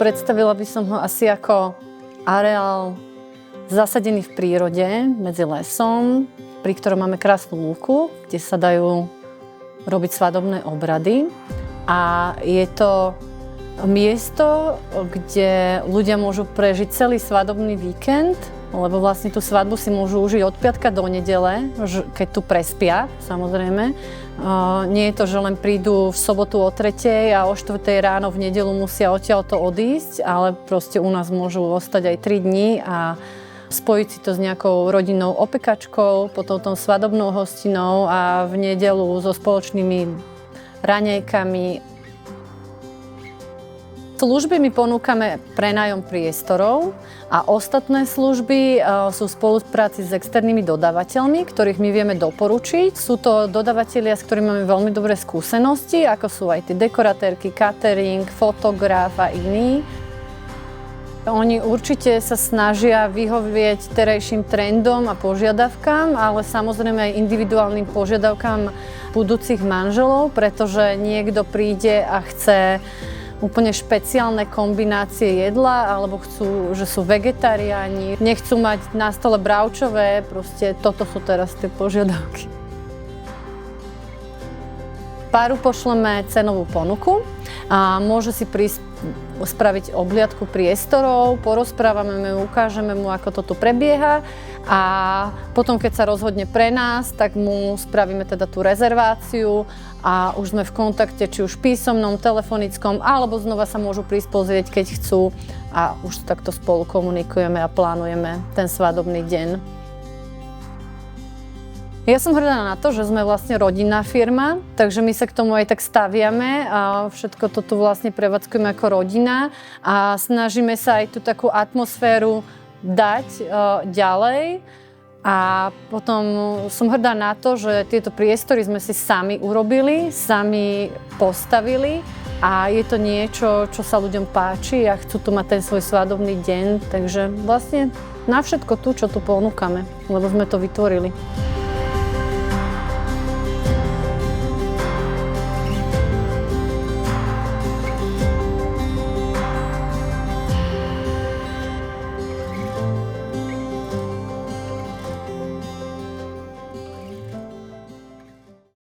Predstavila by som ho asi ako areál zasadený v prírode, medzi lesom, pri ktorom máme krásnu lúku, kde sa dajú robiť svadobné obrady. A je to miesto, kde ľudia môžu prežiť celý svadobný víkend, lebo vlastne tú svadbu si môžu užiť od piatka do nedele, keď tu prespia, samozrejme. Nie je to, že len prídu v sobotu o 3:00 a o 4:00 ráno v nedeľu musia odtiaľto odísť, ale proste u nás môžu ostať aj 3 dní a spojiť si to s nejakou rodinnou opekačkou, potom tou svadobnou hostinou a v nedeľu so spoločnými raňajkami. Služby my ponúkame prenájom priestorov a ostatné služby sú v spolupráci s externými dodávateľmi, ktorých my vieme doporučiť. Sú to dodavatelia, s ktorými máme veľmi dobré skúsenosti, ako sú aj tie dekoratérky, catering, fotograf a iní. Oni určite sa snažia vyhovieť terajším trendom a požiadavkám, ale samozrejme aj individuálnym požiadavkám budúcich manželov, pretože niekto príde a chce úplne špeciálne kombinácie jedla, alebo chcú, že sú vegetariáni, nechcú mať na stole bravčové, proste toto sú teraz tie požiadavky. Páru pošleme cenovú ponuku a môže si prísť spraviť obhliadku priestorov, porozprávame mu, ukážeme mu, ako to tu prebieha a potom, keď sa rozhodne pre nás, tak mu spravíme teda tú rezerváciu a už sme v kontakte, či už písomnom, telefonickom, alebo znova sa môžu prísť pozrieť, keď chcú a už takto spolu komunikujeme a plánujeme ten svadobný deň. Ja som hrdá na to, že sme vlastne rodinná firma, takže my sa k tomu aj tak staviame a všetko to tu vlastne prevádzkujeme ako rodina a snažíme sa aj tú takú atmosféru dať ďalej. A potom som hrdá na to, že tieto priestory sme si sami urobili, sami postavili a je to niečo, čo sa ľuďom páči a chcú tu mať ten svoj svadobný deň, takže vlastne na všetko tu, čo tu ponúkame, lebo sme to vytvorili.